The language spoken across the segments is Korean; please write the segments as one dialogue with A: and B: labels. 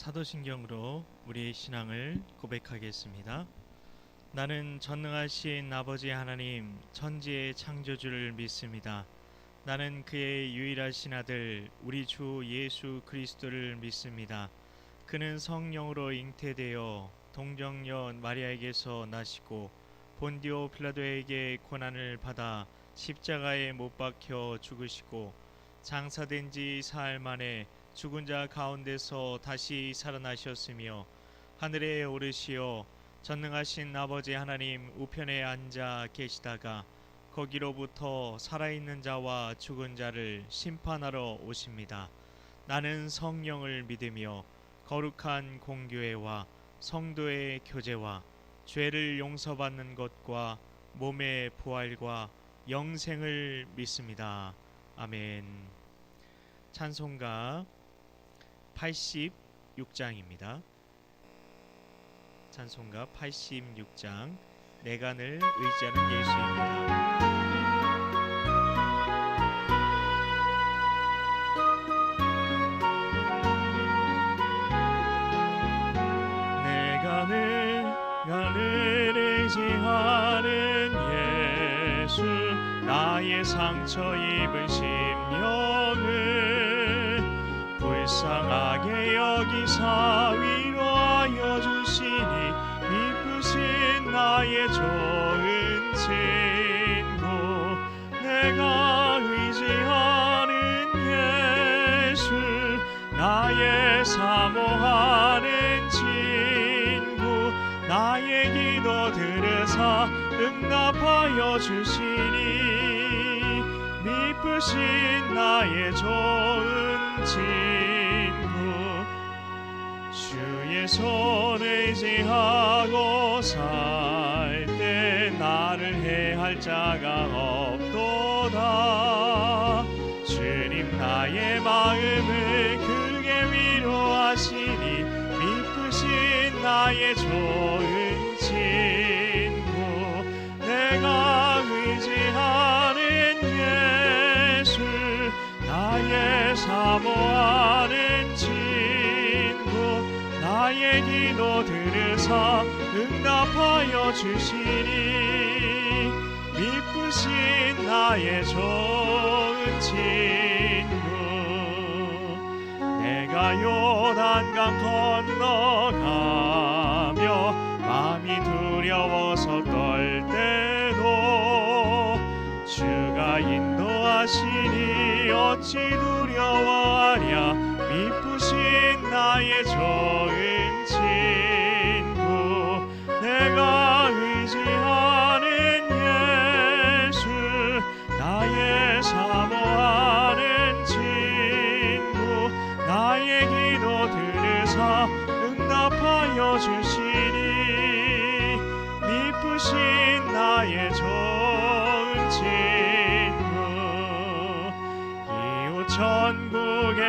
A: 사도신경으로 우리의 신앙을 고백하겠습니다. 나는 전능하신 아버지 하나님 천지의 창조주를 믿습니다. 나는 그의 유일하신 아들 우리 주 예수 그리스도를 믿습니다. 그는 성령으로 잉태되어 동정녀 마리아에게서 나시고 본디오 빌라도에게 고난을 받아 십자가에 못 박혀 죽으시고 장사된 지 사흘 만에 죽은 자 가운데서 다시 살아나셨으며 하늘에 오르시어 전능하신 아버지 하나님 우편에 앉아 계시다가 거기로부터 살아있는 자와 죽은 자를 심판하러 오십니다. 나는 성령을 믿으며 거룩한 공교회와 성도의 교제와 죄를 용서받는 것과 몸의 부활과 영생을 믿습니다. 아멘. 찬송가 86장입니다. 찬송가 86장 내가 늘 의지하는 예수입니다. 내가 늘 의지하는 예수 나의 상처 입은 심령을 불쌍하게 여기사 위로하여 주시니 미쁘신 나의 좋은 친구 내가 의지하는 예수 나의 사모하는 친구 나의 기도 들으사 응답하여 주시니 미쁘신 나의 좋은 친구 주의 손 의지하고 살 때 나를 해할 자가 없도다 주님 나의 마음을 크게 위로하시니 미쁘신 나의 좋은 친구 내가 의지하는 예수 나의 사모하는 친구 나의 기도 들으사 응답하여 주시니 미쁘신 나의 좋은 친구 내가 요단강 건너가며 마음이 두려워서 떨 때도 주가 인도하시니 어찌 두려워하랴 미쁘신 나의 좋은 친구 내가 의지하는 예수 나의 사모하는 친구 나의 기도 들으사 응답하여 주시니 미쁘신 나의 좋은 친구 이웃 천국에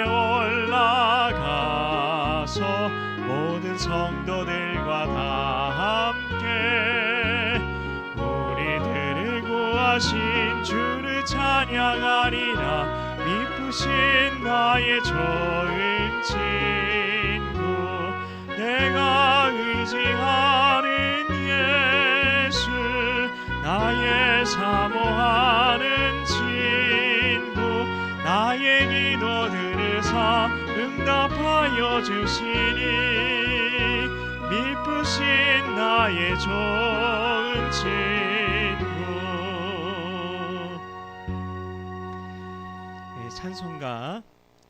A: 올라가서 모든 성도들과 다 함께 우리들을 구하신 주를 찬양하리라 미쁘신 나의 좋은 친구 내가 의지하는 예수 나의 사모하는 친구 나의 기도 들으사 응답하여 주시니 미쁘신 나의 좋은 친구 찬송가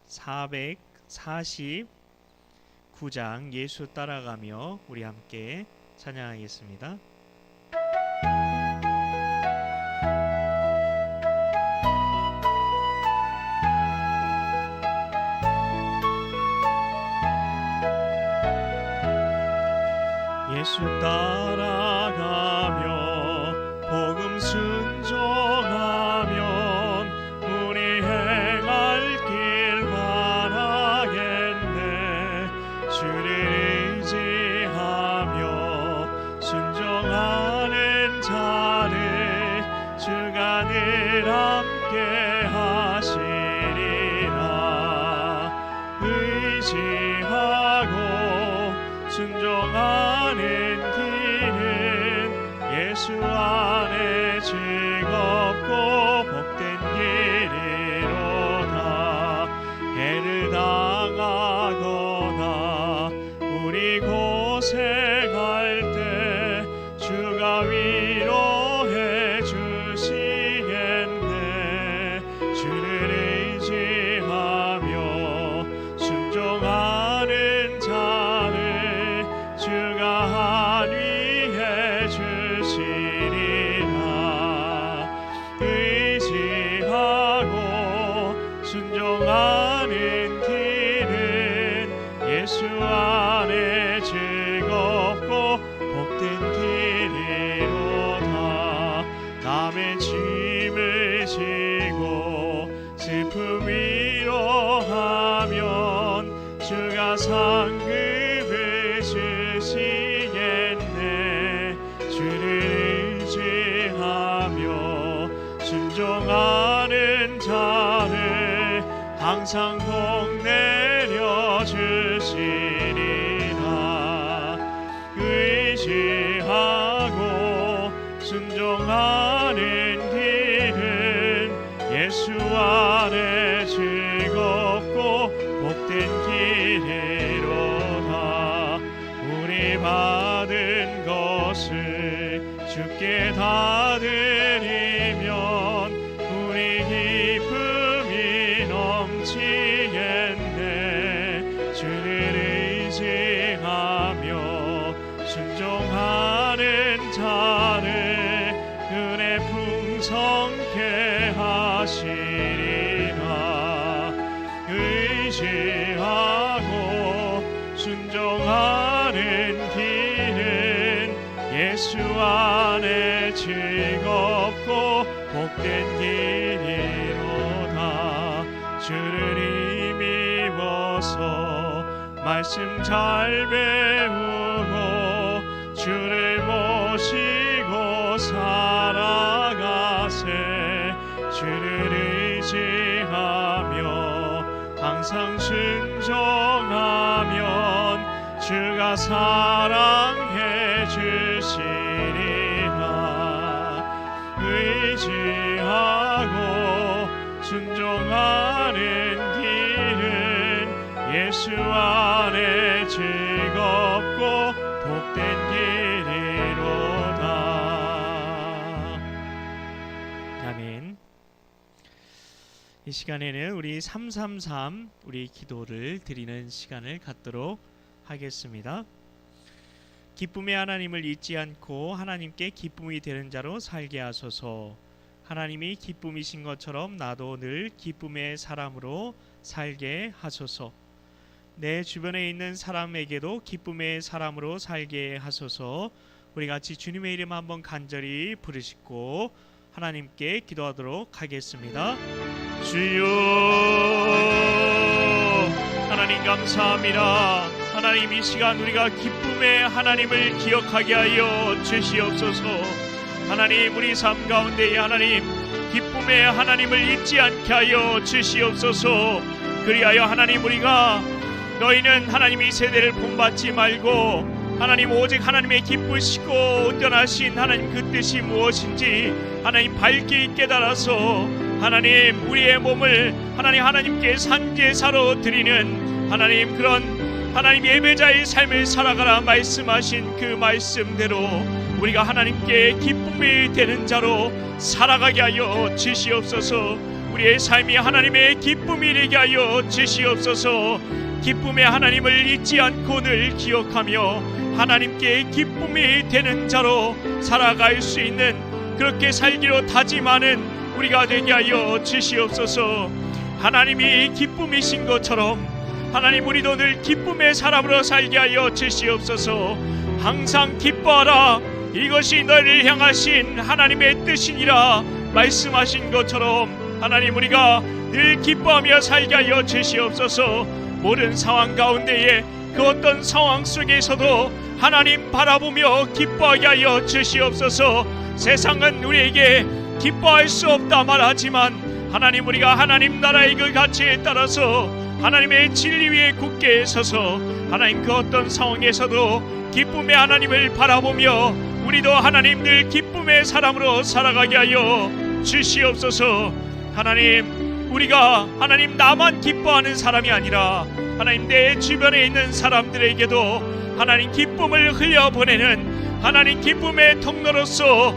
A: 449장 예수 따라가며 우리 함께 찬양하겠습니다. 예수 따라가며 복음 순종하면 우리 행할 길 바라겠네 주를 의지하며 순종하는 자를 주가 늘 함께 하시리라 의지하고 순종하는 길은 예수 안에 즐겁고 복된 길이로다. 해를 당하거나 우리 고생할 때 주가 위로해 주시겠네. 주를 의지하며 순종하는 자를 주가 안위해 주시리라. 의지하고 순종하는 길은 예수 안에 즐겁고 복된 길이로다. 남의 짐을 지고 슬픔 위로하면 주가 상급을 주시겠네. 주를 의지하며 순종하는 자를 항상 복 내려 주시리라. 의지하고 순종하는 길은 예수 안에 즐겁고 복된 길이로다. 우리 받은 것을 주께 다 드리면 우리 기쁨이 넘치겠네. 주를 의지하며 순종하는 자를 은혜 풍성케 하시리라. 의지하고 순종하는 길은 예수 안에 즐겁고 복된 길이로다. 주를 힘입어서 말씀 잘 배우고 주를 모시고 살아가세. 주를 의지하며 항상 순종하면 주가 사랑해 주시리라. 의지하고 순종하는 길은 예수 안에 즐겁고 복된 길이로다. 아멘. 이 시간에는 우리 333 우리 기도를 드리는 시간을 갖도록 하겠습니다. 기쁨의 하나님을 잊지 않고 하나님께 기쁨이 되는 자로 살게 하소서. 하나님이 기쁨이신 것처럼 나도 늘 기쁨의 사람으로 살게 하소서. 내 주변에 있는 사람에게도 기쁨의 사람으로 살게 하소서. 우리 같이 주님의 이름 한번 간절히 부르시고 하나님께 기도하도록 하겠습니다. 주여, 하나님 감사합니다. 하나님, 이 시간 우리가 기쁨의 하나님을 기억하게 하여 주시옵소서. 하나님, 우리 삶 가운데에 하나님 기쁨의 하나님을 잊지 않게 하여 주시옵소서. 그리하여 하나님, 우리가 너희는 하나님 이 세대를 본받지 말고 하나님 오직 하나님의 기쁘시고 온전하신 하나님 그 뜻이 무엇인지 하나님 밝게 깨달아서 하나님 우리의 몸을 하나님께 산제사로 드리는 하나님 그런 하나님 예배자의 삶을 살아가라 말씀하신 그 말씀대로 우리가 하나님께 기쁨이 되는 자로 살아가게 하여 주시옵소서. 우리의 삶이 하나님의 기쁨이 되게 하여 주시옵소서. 기쁨의 하나님을 잊지 않고 늘 기억하며 하나님께 기쁨이 되는 자로 살아갈 수 있는 그렇게 살기로 다짐하는 우리가 되게 하여 주시옵소서. 하나님이 기쁨이신 것처럼 하나님 우리도 늘 기쁨의 사람으로 살게 하여 주시옵소서. 항상 기뻐하라, 이것이 너희를 향하신 하나님의 뜻이니라 말씀하신 것처럼 하나님 우리가 늘 기뻐하며 살게 하여 주시옵소서. 모든 상황 가운데에 그 어떤 상황 속에서도 하나님 바라보며 기뻐하게 하여 주시옵소서. 세상은 우리에게 기뻐할 수 없다 말하지만 하나님 우리가 하나님 나라의 그 가치에 따라서 하나님의 진리 위에 굳게 서서 하나님 그 어떤 상황에서도 기쁨의 하나님을 바라보며 우리도 하나님 늘 기쁨의 사람으로 살아가게 하여 주시옵소서. 하나님, 우리가 하나님 나만 기뻐하는 사람이 아니라 하나님 내 주변에 있는 사람들에게도 하나님 기쁨을 흘려보내는 하나님 기쁨의 통로로서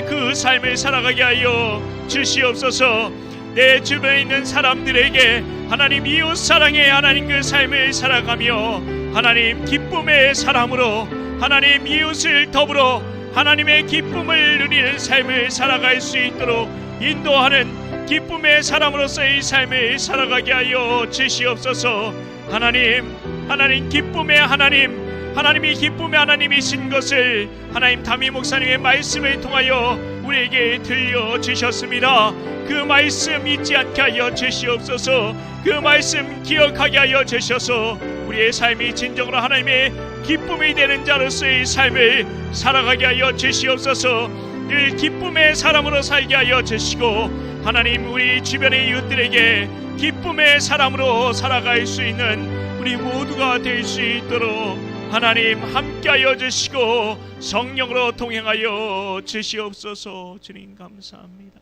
A: 그 삶을 살아가게 하여 주시옵소서. 내 주변에 있는 사람들에게 하나님 이웃 사랑의 하나님 그 삶을 살아가며 하나님 기쁨의 사람으로 하나님 이웃을 더불어 하나님의 기쁨을 누리는 삶을 살아갈 수 있도록 인도하는 기쁨의 사람으로서의 삶을 살아가게 하여 주시옵소서. 하나님 기쁨의 하나님이 기쁨의 하나님이신 것을 하나님 담임 목사님의 말씀을 통하여 우리에게 들려주셨습니다. 그 말씀 잊지 않게 하여 주시옵소서. 그 말씀 기억하게 하여 주셔서 우리의 삶이 진정으로 하나님의 기쁨이 되는 자로서의 삶을 살아가게 하여 주시옵소서. 늘 기쁨의 사람으로 살게 하여 주시고 하나님 우리 주변의 이웃들에게 기쁨의 사람으로 살아갈 수 있는 우리 모두가 될 수 있도록 하나님 함께하여 주시고 성령으로 동행하여 주시옵소서. 주님 감사합니다.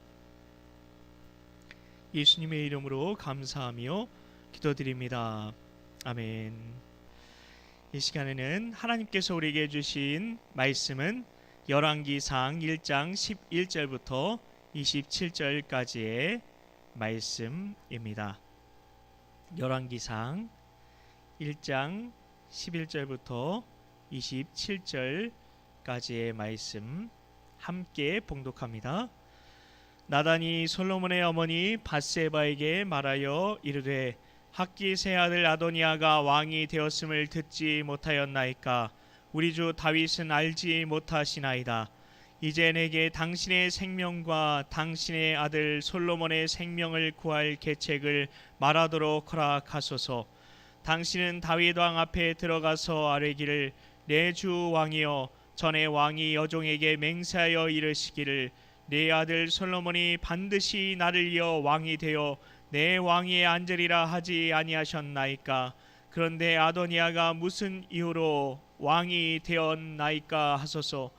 A: 예수님의 이름으로 감사하며 기도드립니다. 아멘. 이 시간에는 하나님께서 우리에게 주신 말씀은 열왕기상 1장 11절부터 27절까지의 말씀입니다. 열왕기상 1장 11절부터 27절까지의 말씀 함께 봉독합니다. 나단이 솔로몬의 어머니 밧세바에게 말하여 이르되 학기세 아들 아도니아가 왕이 되었음을 듣지 못하였나이까? 우리 주 다윗은 알지 못하시나이다. 이제 내게 당신의 생명과 당신의 아들 솔로몬의 생명을 구할 계책을 말하도록 허락하소서. 당신은 다윗 왕 앞에 들어가서 아뢰기를 내 주 왕이여, 전에 왕이 여종에게 맹세하여 이르시기를 내 아들 솔로몬이 반드시 나를 이어 왕이 되어 내 왕위에 앉으리라 하지 아니하셨나이까? 그런데 아도니아가 무슨 이유로 왕이 되었나이까 하소서.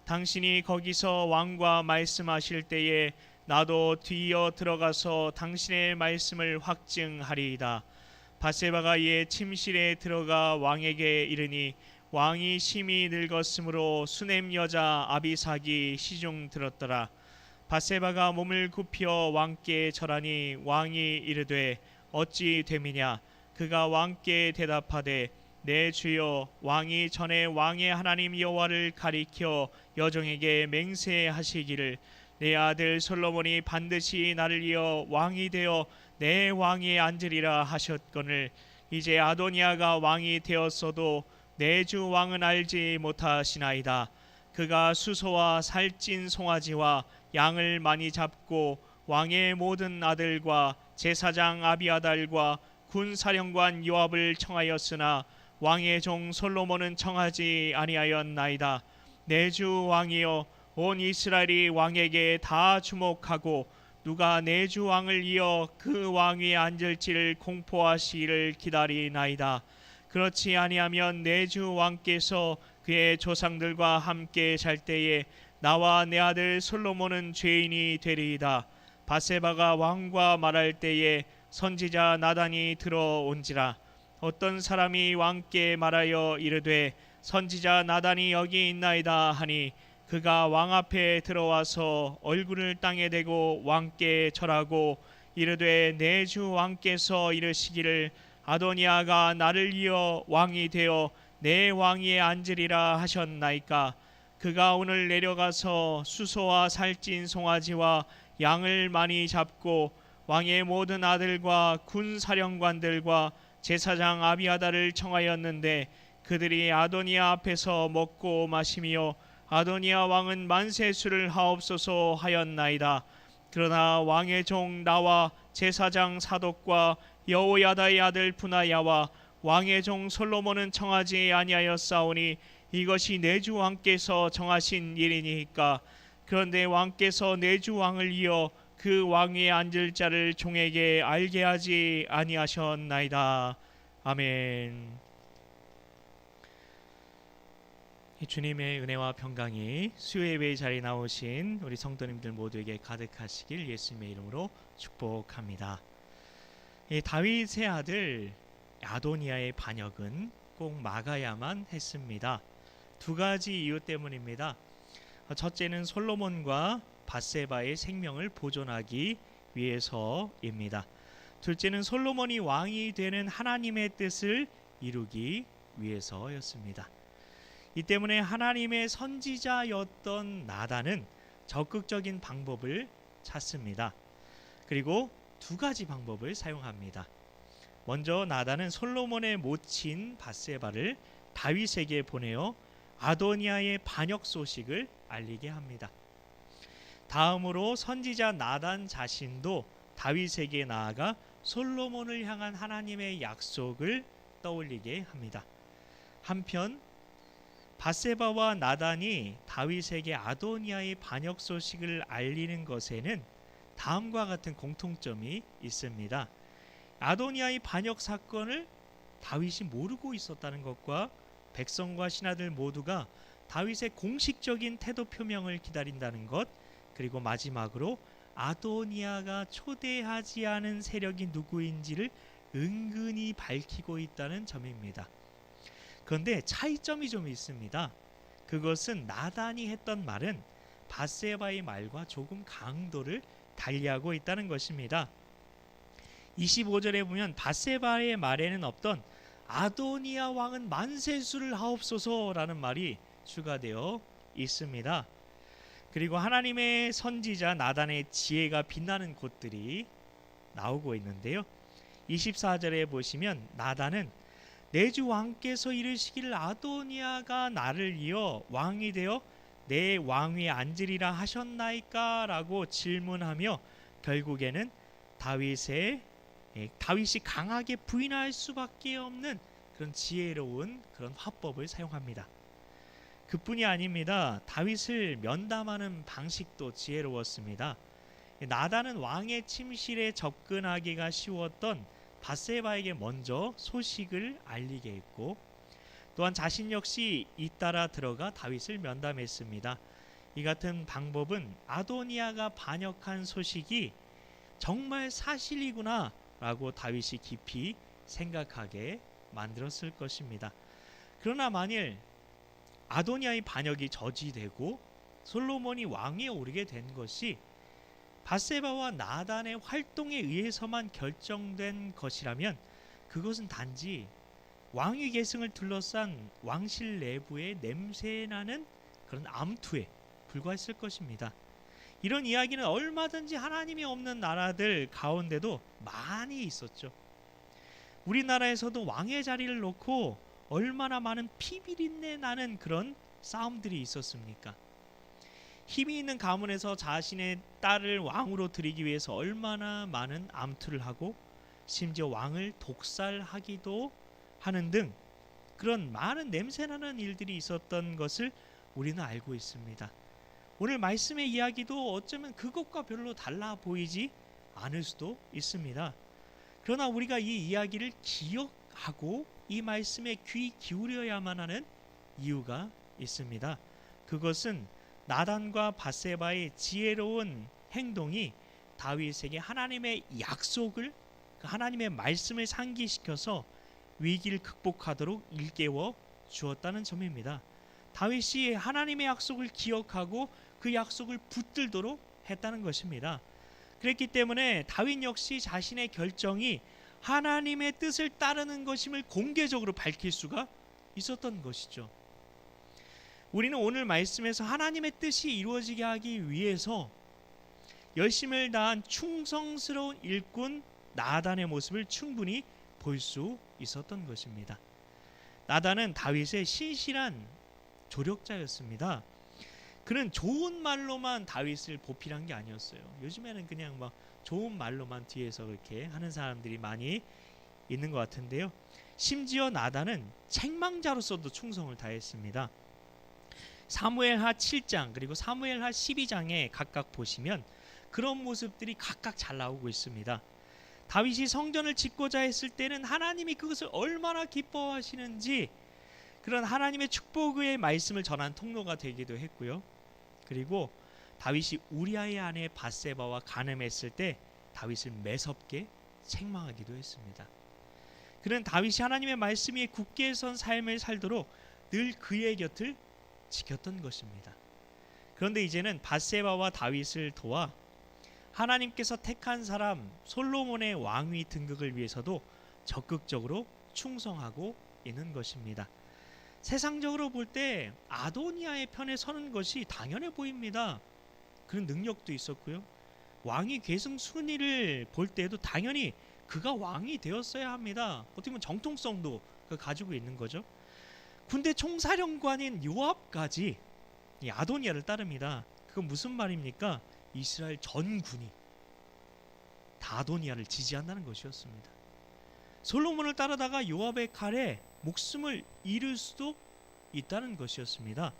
A: 당신이 거기서 왕과 말씀하실 때에 나도 뒤이어 들어가서 당신의 말씀을 확증하리이다. 밧세바가 이에 침실에 들어가 왕에게 이르니 왕이 심히 늙었으므로 수냄 여자 아비삭이 시중 들었더라. 밧세바가 몸을 굽혀 왕께 절하니 왕이 이르되 어찌 됨이냐? 그가 왕께 대답하되 내 주여, 왕이 전에 왕의 하나님 여호와를 가리켜 여종에게 맹세하시기를 내 아들 솔로몬이 반드시 나를 이어 왕이 되어 내 왕위에 앉으리라 하셨거늘 이제 아도니아가 왕이 되었어도 내 주 왕은 알지 못하시나이다. 그가 수소와 살찐 송아지와 양을 많이 잡고 왕의 모든 아들과 제사장 아비아달과 군사령관 요압을 청하였으나 왕의 종 솔로몬은 청하지 아니하였나이다. 내 주 왕이여, 온 이스라엘이 왕에게 다 주목하고 누가 내 주 왕을 이어 그 왕위에 앉을지를 공포하시기를 기다리나이다. 그렇지 아니하면 내 주 왕께서 그의 조상들과 함께 잘 때에 나와 내 아들 솔로몬은 죄인이 되리이다. 밧세바가 왕과 말할 때에 선지자 나단이 들어온지라. 어떤 사람이 왕께 말하여 이르되 선지자 나단이 여기 있나이다 하니 그가 왕 앞에 들어와서 얼굴을 땅에 대고 왕께 절하고 이르되 내 주 왕께서 이르시기를 아도니아가 나를 이어 왕이 되어 내 왕위에 앉으리라 하셨나이까? 그가 오늘 내려가서 수소와 살찐 송아지와 양을 많이 잡고 왕의 모든 아들과 군사령관들과 제사장 아비아달을 청하였는데 그들이 아도니아 앞에서 먹고 마시며 아도니아 왕은 만세술을 하옵소서 하였나이다. 그러나 왕의 종 나와 제사장 사독과 여호야다의 아들 분하야와 왕의 종 솔로몬은 청하지 아니하였사오니 이것이 내 주 왕께서 정하신 일이니까. 그런데 왕께서 내 주 왕을 이어 그 왕위에 앉을 자를 종에게 알게 하지 아니하셨나이다. 아멘. 주님의 은혜와 평강이 수요예배 자리에 나오신 우리 성도님들 모두에게 가득하시길 예수님의 이름으로 축복합니다. 다윗의 아들 아도니아의 반역은 꼭 막아야만 했습니다. 두 가지 이유 때문입니다. 첫째는 솔로몬과 밧세바의 생명을 보존하기 위해서입니다. 둘째는 솔로몬이 왕이 되는 하나님의 뜻을 이루기 위해서였습니다. 이 때문에 하나님의 선지자였던 나단은 적극적인 방법을 찾습니다. 그리고 두 가지 방법을 사용합니다. 먼저 나단은 솔로몬의 모친 밧세바를 다윗에게 보내어 아도니아의 반역 소식을 알리게 합니다. 다음으로 선지자 나단 자신도 다윗에게 나아가 솔로몬을 향한 하나님의 약속을 떠올리게 합니다. 한편 밧세바와 나단이 다윗에게 아도니아의 반역 소식을 알리는 것에는 다음과 같은 공통점이 있습니다. 아도니아의 반역 사건을 다윗이 모르고 있었다는 것과 백성과 신하들 모두가 다윗의 공식적인 태도 표명을 기다린다는 것, 그리고 마지막으로 아도니아가 초대하지 않은 세력이 누구인지를 은근히 밝히고 있다는 점입니다. 그런데 차이점이 좀 있습니다. 그것은 나단이 했던 말은 밧세바의 말과 조금 강도를 달리하고 있다는 것입니다. 25절에 보면 밧세바의 말에는 없던 아도니아 왕은 만세수를 하옵소서라는 말이 추가되어 있습니다. 그리고 하나님의 선지자 나단의 지혜가 빛나는 곳들이 나오고 있는데요. 24절에 보시면 나단은 내 주 왕께서 이르시기를 아도니아가 나를 이어 왕이 되어 내 왕위에 앉으리라 하셨나이까? 라고 질문하며 결국에는 다윗이 강하게 부인할 수밖에 없는 그런 지혜로운 그런 화법을 사용합니다. 그뿐이 아닙니다. 다윗을 면담하는 방식도 지혜로웠습니다. 나단은 왕의 침실에 접근하기가 쉬웠던 밧세바에게 먼저 소식을 알리게 했고, 또한 자신 역시 잇따라 들어가 다윗을 면담했습니다. 이 같은 방법은 아도니아가 반역한 소식이 정말 사실이구나 라고 다윗이 깊이 생각하게 만들었을 것입니다. 그러나 만일 아도니아의 반역이 저지되고 솔로몬이 왕위에 오르게 된 것이 밧세바와 나단의 활동에 의해서만 결정된 것이라면 그것은 단지 왕위 계승을 둘러싼 왕실 내부의 냄새나는 그런 암투에 불과했을 것입니다. 이런 이야기는 얼마든지 하나님이 없는 나라들 가운데도 많이 있었죠. 우리나라에서도 왕의 자리를 놓고 얼마나 많은 피비린내 나는 그런 싸움들이 있었습니까? 힘이 있는 가문에서 자신의 딸을 왕으로 들이기 위해서 얼마나 많은 암투를 하고 심지어 왕을 독살하기도 하는 등 그런 많은 냄새나는 일들이 있었던 것을 우리는 알고 있습니다. 오늘 말씀의 이야기도 어쩌면 그것과 별로 달라 보이지 않을 수도 있습니다. 그러나 우리가 이 이야기를 기억하고 이 말씀에 귀 기울여야만 하는 이유가 있습니다. 그것은 나단과 밧세바의 지혜로운 행동이 다윗에게 하나님의 약속을, 하나님의 말씀을 상기시켜서 위기를 극복하도록 일깨워 주었다는 점입니다. 다윗이 하나님의 약속을 기억하고 그 약속을 붙들도록 했다는 것입니다. 그랬기 때문에 다윗 역시 자신의 결정이 하나님의 뜻을 따르는 것임을 공개적으로 밝힐 수가 있었던 것이죠. 우리는 오늘 말씀에서 하나님의 뜻이 이루어지게 하기 위해서 열심을 다한 충성스러운 일꾼 나단의 모습을 충분히 볼 수 있었던 것입니다. 나단은 다윗의 신실한 조력자였습니다. 그는 좋은 말로만 다윗을 보필한 게 아니었어요. 요즘에는 그냥 막 좋은 말로만 뒤에서 그렇게 하는 사람들이 많이 있는 것 같은데요. 심지어 나단은 책망자로서도 충성을 다했습니다. 사무엘하 7장 그리고 사무엘하 12장에 각각 보시면
B: 그런 모습들이 각각 잘 나오고 있습니다. 다윗이 성전을 짓고자 했을 때는 하나님이 그것을 얼마나 기뻐하시는지 그런 하나님의 축복의 말씀을 전한 통로가 되기도 했고요. 그리고 다윗이 우리아의 아내 밧세바와 간음했을 때 다윗을 매섭게 책망하기도 했습니다. 그는 다윗이 하나님의 말씀 위에 굳게 선 삶을 살도록 늘 그의 곁을 지켰던 것입니다. 그런데 이제는 밧세바와 다윗을 도와 하나님께서 택한 사람 솔로몬의 왕위 등극을 위해서도 적극적으로 충성하고 있는 것입니다. 세상적으로 볼 때 아도니아의 편에 서는 것이 당연해 보입니다. 그런 능력도 있었고요. 왕위 계승 순위를 볼 때도 당연히 그가 왕이 되었어야 합니다. 어떻게 보면 정통성도 가지고 있는 거죠. 군대 총사령관인 요압까지 이 아도니아를 따릅니다. 그건 무슨 말입니까? 이스라엘 전군이 다 아도니아를 지지한다는 것이었습니다. 솔로몬을 따르다가 요압의 칼에 목숨을 잃을 수도 있다는 것이었습니다.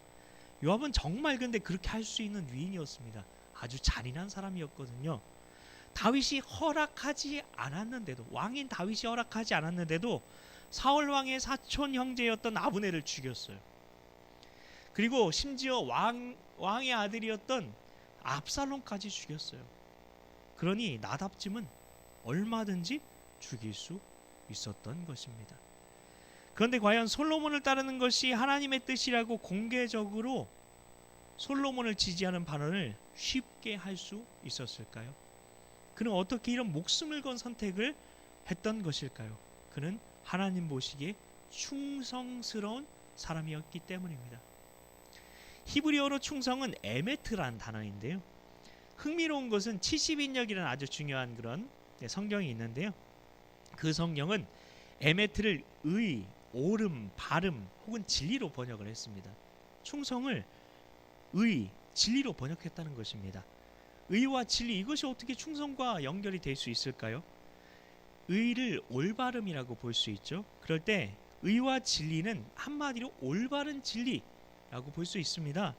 B: 요압은 정말 근데 그렇게 할 수 있는 위인이었습니다. 아주 잔인한 사람이었거든요. 다윗이 허락하지 않았는데도, 왕인 다윗이 허락하지 않았는데도 사울 왕의 사촌 형제였던 아브넬을 죽였어요. 그리고 심지어 왕의 아들이었던 압살롬까지 죽였어요. 그러니 나답쯤은 얼마든지 죽일 수 있었던 것입니다. 그런데 과연 솔로몬을 따르는 것이 하나님의 뜻이라고 공개적으로 솔로몬을 지지하는 발언을 쉽게 할 수 있었을까요? 그는 어떻게 이런 목숨을 건 선택을 했던 것일까요? 그는 하나님 보시기에 충성스러운 사람이었기 때문입니다. 히브리어로 충성은 에메트란 단어인데요. 흥미로운 것은 70인역이라는 아주 중요한 그런 성경이 있는데요. 그 성경은 에메트를 의, 옳음, 바름 혹은 진리로 번역을 했습니다. 충성을 의, 진리로 번역했다는 것입니다. 의와 진리, 이것이 어떻게 충성과 연결이 될 수 있을까요? 의를 올바름이라고 볼 수 있죠. 그럴 때 의와 진리는 한마디로 올바른 진리라고 볼 수 있습니다.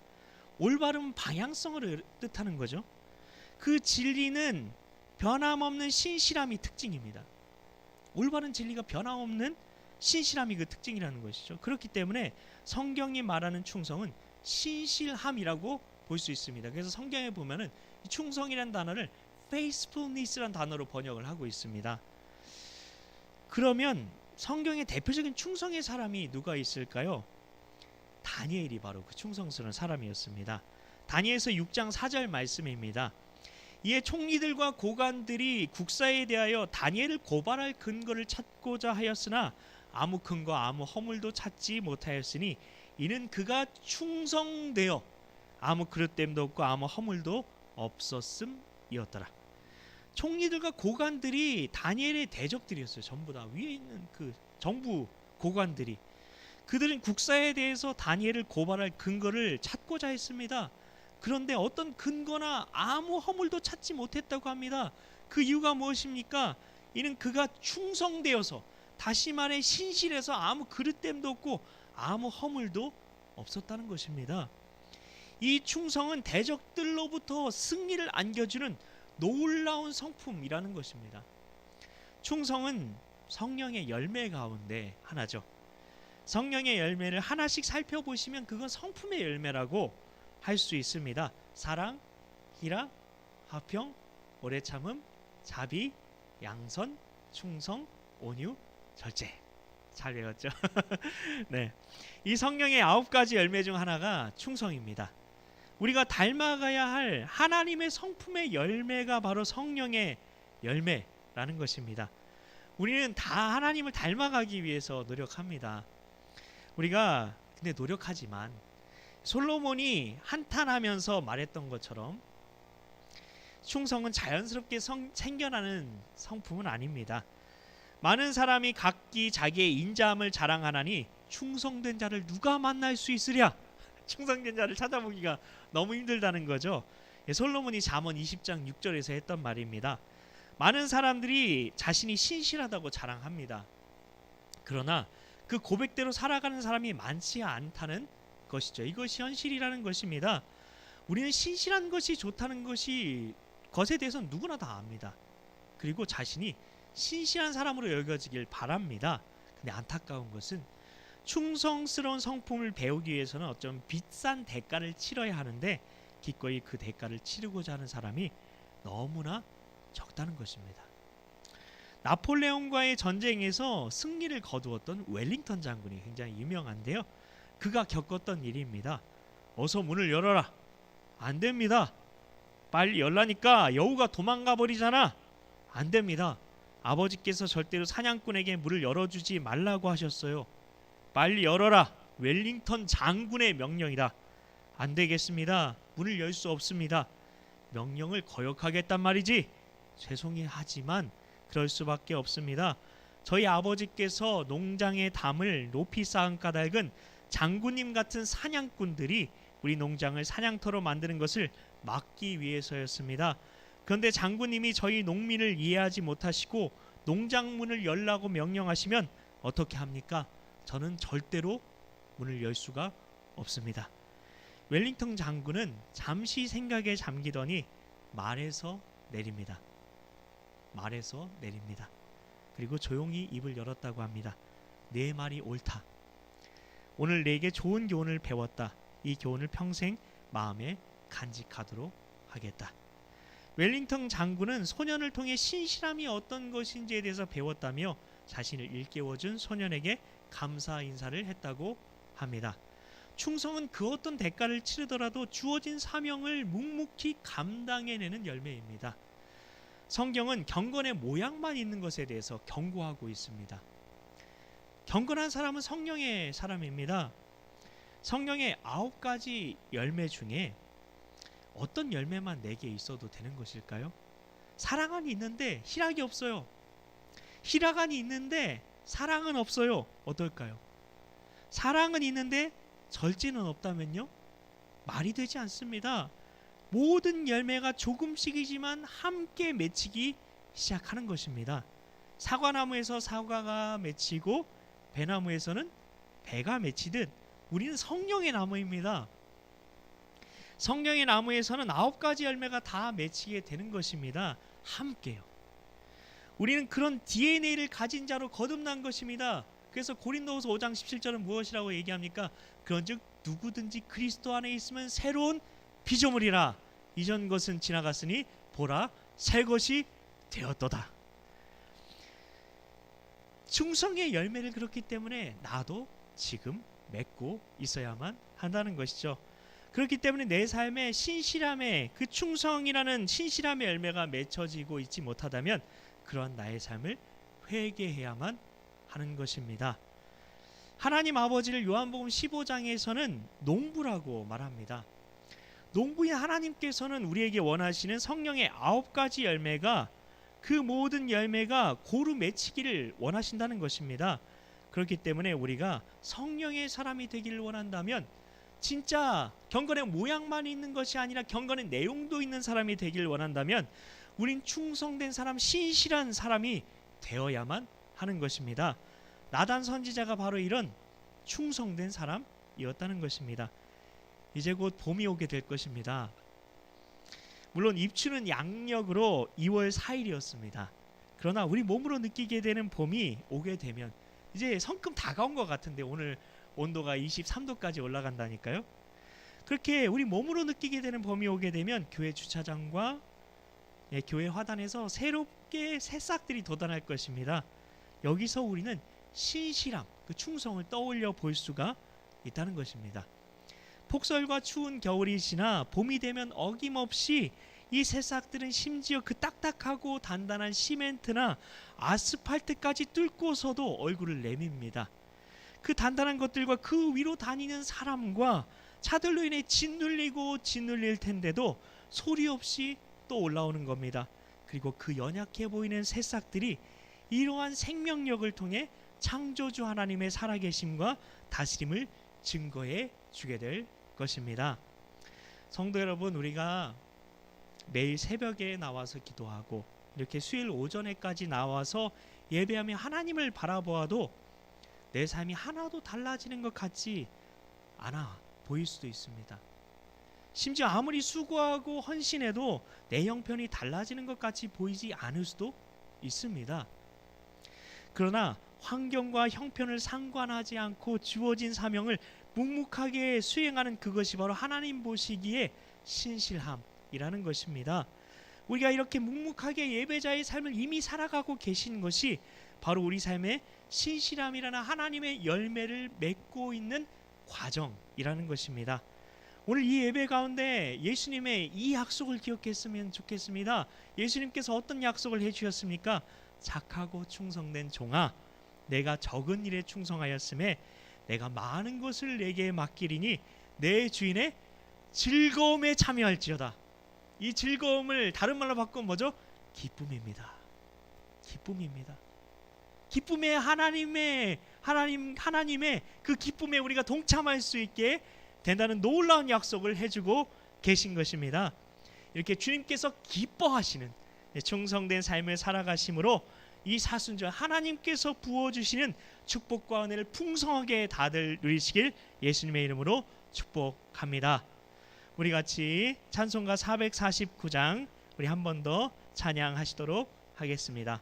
B: 올바름은 방향성을 뜻하는 거죠. 그 진리는 변함없는 신실함이 특징입니다. 올바른 진리가 변함없는 신실함이 그 특징이라는 것이죠. 그렇기 때문에 성경이 말하는 충성은 신실함이라고 볼 수 있습니다. 그래서 성경에 보면은 충성이라는 단어를 faithfulness라는 단어로 번역을 하고 있습니다. 그러면 성경의 대표적인 충성의 사람이 누가 있을까요? 다니엘이 바로 그 충성스러운 사람이었습니다. 다니엘서 6장 4절 말씀입니다. 이에 총리들과 고관들이 국사에 대하여 다니엘을 고발할 근거를 찾고자 하였으나 아무 근거 아무 허물도 찾지 못하였으니 이는 그가 충성되어 아무 그릇됨도 없고 아무 허물도 없었음이었더라. 총리들과 고관들이 다니엘의 대적들이었어요. 전부 다 위에 있는 그 정부 고관들이, 그들은 국사에 대해서 다니엘을 고발할 근거를 찾고자 했습니다. 그런데 어떤 근거나 아무 허물도 찾지 못했다고 합니다. 그 이유가 무엇입니까? 이는 그가 충성되어서, 다시 말해 신실해서 아무 그릇됨도 없고 아무 허물도 없었다는 것입니다. 이 충성은 대적들로부터 승리를 안겨주는 놀라운 성품이라는 것입니다. 충성은 성령의 열매 가운데 하나죠. 성령의 열매를 하나씩 살펴보시면 그건 성품의 열매라고 할 수 있습니다. 사랑, 희락, 화평, 오래 참음, 자비, 양선, 충성, 온유, 절제. 잘 외웠죠? 네, 이 성령의 9가지 열매 중 하나가 충성입니다. 우리가 닮아가야 할 하나님의 성품의 열매가 바로 성령의 열매라는 것입니다. 우리는 다 하나님을 닮아가기 위해서 노력합니다. 우리가 근데 노력하지만 솔로몬이 한탄하면서 말했던 것처럼 충성은 자연스럽게 생겨나는 성품은 아닙니다. 많은 사람이 각기 자기의 인자함을 자랑하나니 충성된 자를 누가 만날 수 있으랴? 충성된 자를 찾아보기가 너무 힘들다는 거죠. 솔로몬이 잠언 20장 6절에서 했던 말입니다. 많은 사람들이 자신이 신실하다고 자랑합니다. 그러나 그 고백대로 살아가는 사람이 많지 않다는 것이죠. 이것이 현실이라는 것입니다. 우리는 신실한 것이 좋다는 것이 것에 대해서는 누구나 다 압니다. 그리고 자신이 신실한 사람으로 여겨지길 바랍니다. 근데 안타까운 것은 충성스러운 성품을 배우기 위해서는 어쩜 비싼 대가를 치러야 하는데 기꺼이 그 대가를 치르고자 하는 사람이 너무나 적다는 것입니다. 나폴레옹과의 전쟁에서 승리를 거두었던 웰링턴 장군이 굉장히 유명한데요. 그가 겪었던 일입니다. 어서 문을 열어라. 안 됩니다. 빨리 열라니까 여우가 도망가 버리잖아. 안 됩니다. 아버지께서 절대로 사냥꾼에게 문을 열어주지 말라고 하셨어요. 빨리 열어라. 웰링턴 장군의 명령이다. 안 되겠습니다. 문을 열 수 없습니다. 명령을 거역하겠단 말이지. 죄송하지만 그럴 수밖에 없습니다. 저희 아버지께서 농장의 담을 높이 쌓은 까닭은 장군님 같은 사냥꾼들이 우리 농장을 사냥터로 만드는 것을 막기 위해서였습니다. 그런데 장군님이 저희 농민을 이해하지 못하시고 농장 문을 열라고 명령하시면 어떻게 합니까? 저는 절대로 문을 열 수가 없습니다. 웰링턴 장군은 잠시 생각에 잠기더니 말에서 내립니다. 말에서 내립니다. 그리고 조용히 입을 열었다고 합니다. 내 말이 옳다. 오늘 내게 좋은 교훈을 배웠다. 이 교훈을 평생 마음에 간직하도록 하겠다. 웰링턴 장군은 소년을 통해 신실함이 어떤 것인지에 대해서 배웠다며 자신을 일깨워준 소년에게 감사 인사를 했다고 합니다. 충성은 그 어떤 대가를 치르더라도 주어진 사명을 묵묵히 감당해내는 열매입니다. 성경은 경건의 모양만 있는 것에 대해서 경고하고 있습니다. 경건한 사람은 성령의 사람입니다. 성령의 9가지 열매 중에 어떤 열매만 내게 있어도 되는 것일까요? 사랑은 있는데 희락이 없어요. 희락은 있는데 사랑은 없어요. 어떨까요? 사랑은 있는데 절제는 없다면요? 말이 되지 않습니다. 모든 열매가 조금씩이지만 함께 맺히기 시작하는 것입니다. 사과나무에서 사과가 맺히고 배나무에서는 배가 맺히듯 우리는 성령의 나무입니다. 성령의 나무에서는 9가지 열매가 다 맺히게 되는 것입니다. 함께요. 우리는 그런 DNA를 가진 자로 거듭난 것입니다. 그래서 고린도후서 5장 17절은 무엇이라고 얘기합니까? 그런즉 누구든지 그리스도 안에 있으면 새로운 피조물이라. 이전 것은 지나갔으니 보라 새 것이 되었도다. 충성의 열매를 그렇기 때문에 나도 지금 맺고 있어야만 한다는 것이죠. 그렇기 때문에 내 삶에 신실함의 그 충성이라는 신실함의 열매가 맺혀지고 있지 못하다면 그러한 나의 삶을 회개해야만 하는 것입니다. 하나님 아버지를 요한복음 15장에서는 농부라고 말합니다. 농부인 하나님께서는 우리에게 원하시는 성령의 9가지 열매가 그 모든 열매가 고루 맺히기를 원하신다는 것입니다. 그렇기 때문에 우리가 성령의 사람이 되기를 원한다면 진짜 경건의 모양만 있는 것이 아니라 경건의 내용도 있는 사람이 되기를 원한다면 우린 충성된 사람, 신실한 사람이 되어야만 하는 것입니다. 나단 선지자가 바로 이런 충성된 사람이었다는 것입니다. 이제 곧 봄이 오게 될 것입니다. 물론 입추는 양력으로 2월 4일이었습니다. 그러나 우리 몸으로 느끼게 되는 봄이 오게 되면 이제 성큼 다가온 것 같은데 오늘 온도가 23도까지 올라간다니까요. 그렇게 우리 몸으로 느끼게 되는 봄이 오게 되면 교회 주차장과 교회 화단에서 새롭게 새싹들이 돋아날 것입니다. 여기서 우리는 신실함, 그 충성을 떠올려 볼 수가 있다는 것입니다. 폭설과 추운 겨울이 지나 봄이 되면 어김없이 이 새싹들은 심지어 그 딱딱하고 단단한 시멘트나 아스팔트까지 뚫고서도 얼굴을 내밉니다. 그 단단한 것들과 그 위로 다니는 사람과 차들로 인해 짓눌리고 짓눌릴 텐데도 소리 없이 또 올라오는 겁니다. 그리고 그 연약해 보이는 새싹들이 이러한 생명력을 통해 창조주 하나님의 살아계심과 다스림을 증거해 주게 될 것입니다. 성도 여러분, 우리가 매일 새벽에 나와서 기도하고 이렇게 수요일 오전에까지 나와서 예배하며 하나님을 바라보아도 내 삶이 하나도 달라지는 것 같지 않아 보일 수도 있습니다. 심지어 아무리 수고하고 헌신해도 내 형편이 달라지는 것 같이 보이지 않을 수도 있습니다. 그러나 환경과 형편을 상관하지 않고 주어진 사명을 묵묵하게 수행하는 그것이 바로 하나님 보시기에 신실함이라는 것입니다. 우리가 이렇게 묵묵하게 예배자의 삶을 이미 살아가고 계신 것이 바로 우리 삶의 신실함이라는 하나님의 열매를 맺고 있는 과정이라는 것입니다. 오늘 이 예배 가운데 예수님의 이 약속을 기억했으면 좋겠습니다. 예수님께서 어떤 약속을 해주셨습니까? 착하고 충성된 종아, 내가 적은 일에 충성하였음에 내가 많은 것을 내게 맡기리니 내 주인의 즐거움에 참여할지어다. 이 즐거움을 다른 말로 바꾸면 뭐죠? 기쁨입니다. 기쁨입니다. 기쁨의 하나님의 그 기쁨에 우리가 동참할 수 있게 된다는 놀라운 약속을 해주고 계신 것입니다. 이렇게 주님께서 기뻐하시는 충성된 삶을 살아가심으로 이 사순절 하나님께서 부어주시는 축복과 은혜를 풍성하게 다들 누리시길 예수님의 이름으로 축복합니다. 우리 같이 찬송가 449장 우리 한 번 더 찬양하시도록 하겠습니다.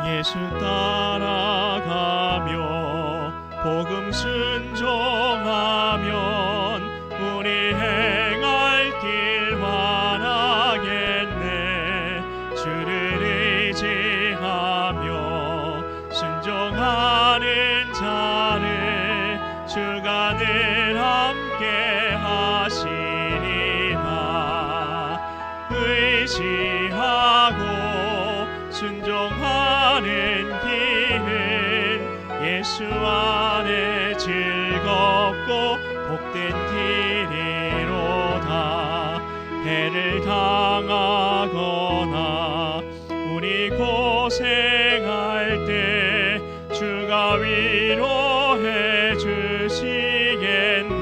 A: 예수 따라가며 복음 순종하면 우리 행할 길 환하겠네. 주를 의지하며 순종하는 자를 주가 늘 함께 하시리라. 의지하고 순종하는 길은 예수 안에 즐겁고 복된 길이로다. 해를 당하거나 우리 고생할 때 주가 위로해 주시겠네.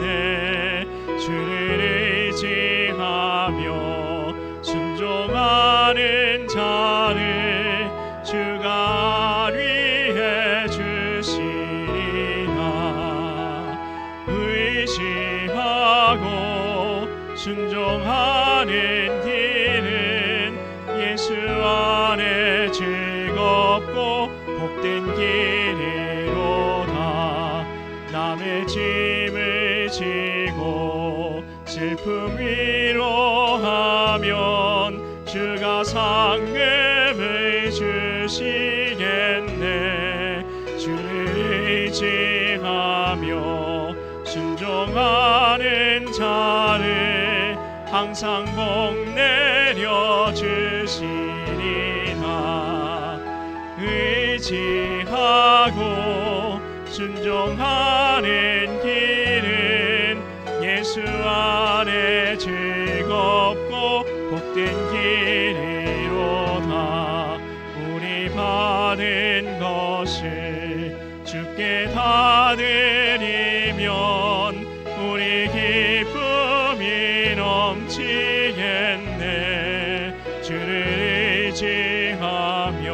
A: 주를 의지하며 순종하는 자를 주가 위해 주시리라. 의지하고 순종하는 길은 예수 안에 즐겁고 복된 길이로다. 남의 짐을 지고 슬픔 위로하면 주가 상급을 주시겠네. 주를 의지하며 순종하는 자를 항상 복 내려 주시리라. 의지하고 순종하는 길은 예수 안에 즐겁고 복된 길이로다. 우리 받은 것을 주께 다 드리면 우리 기쁨이 넘치겠네. 주를 의지하며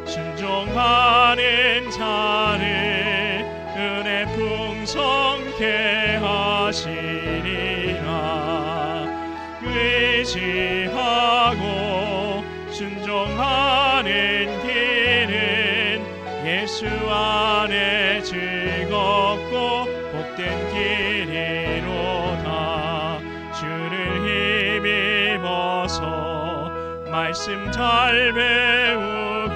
A: 순종하는 자를 은혜 풍성케 하시리라. 의지하고 순종하는 길은 예수 안에 즐겁고 복된 길이로다. 주를 힘입어서 말씀 잘 배우고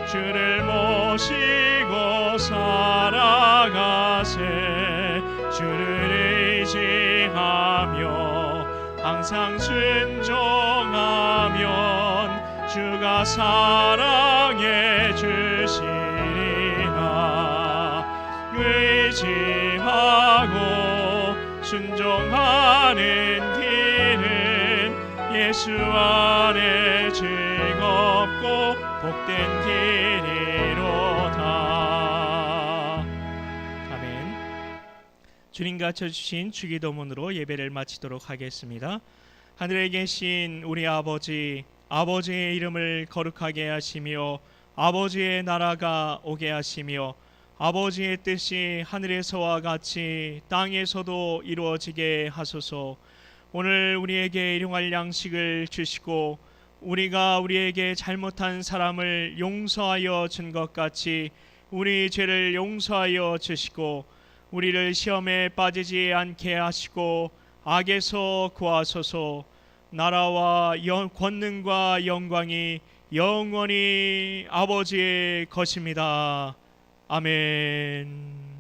A: 주를 모시고 살아가세. 주를 의지하며 항상 순종하면 주가 사랑해 주시리라. 의지하고 순종하는 길은 예수 안에 즐겁고 복된 길이로다. 아멘. 주님 가르쳐주신 주기도문으로 예배를 마치도록 하겠습니다. 하늘에 계신 우리 아버지, 아버지의 이름을 거룩하게 하시며 아버지의 나라가 오게 하시며 아버지의 뜻이 하늘에서와 같이 땅에서도 이루어지게 하소서. 오늘 우리에게 일용할 양식을 주시고 우리가 우리에게 잘못한 사람을 용서하여 준 것 같이 우리 죄를 용서하여 주시고 우리를 시험에 빠지지 않게 하시고 악에서 구하소서. 나라와 권능과 영광이 영원히 아버지의 것입니다. 아멘.